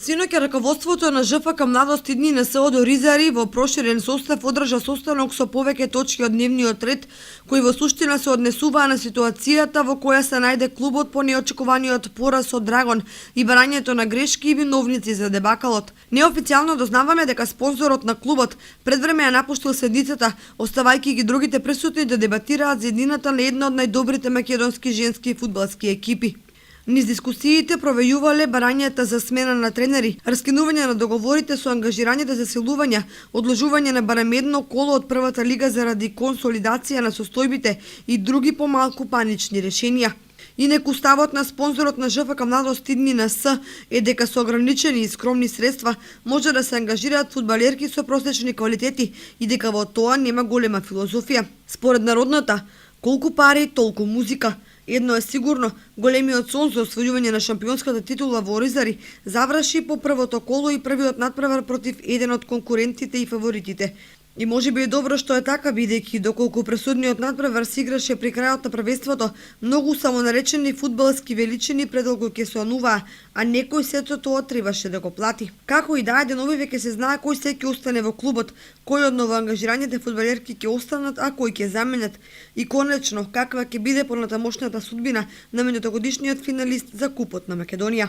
Синоќа раководството на ЖФК Младост и дни на СО до Ризари во проширен состав одржа состанок со повеќе точки од дневниот ред, кои во суштина се однесуваа на ситуацијата во која се најде клубот по неочекуваниот пораз од Драгон и барањето на грешки и виновници за дебакалот. Неофицијално дознаваме дека спонзорот на клубот предвреме ја напуштил седницата, оставајќи ги другите присутни да дебатираат за еднината на една од најдобрите македонски женски фудбалски екипи. Низ дискусиите провејувале барањата за смена на тренери, раскинување на договорите со ангажираните засилувања, одложување на барем едно коло од првата лига заради консолидација на состојбите и други помалку панични решенија. Инеку ставот на спонзорот на ЖФК Младост и дни на С е дека со ограничени и скромни средства може да се ангажираат фудбалерки со просечни квалитети и дека во тоа нема голема филозофија. Според народната, колку пари, толку музика. Едно е сигурно, големиот сон за освојување на шампионската титула во Ризари заврши по првото коло и првиот натпревар против еден од конкурентите и фаворитите. И можеби е добро што е така, бидејќи доколку пресудниот надпревар се играше при крајот на првенството, многу самонаречени фудбалски величини предолго ќе се онуваа, а некој сето тоа требаше да го плати. Како и да е, денови веќе се знае кој се ќе остане во клубот, кој од новоангажираните фудбалерки ќе останат, а кои ќе заменат. И конечно, каква ќе биде понатамошната судбина на минатогодишниот финалист за Купот на Македонија.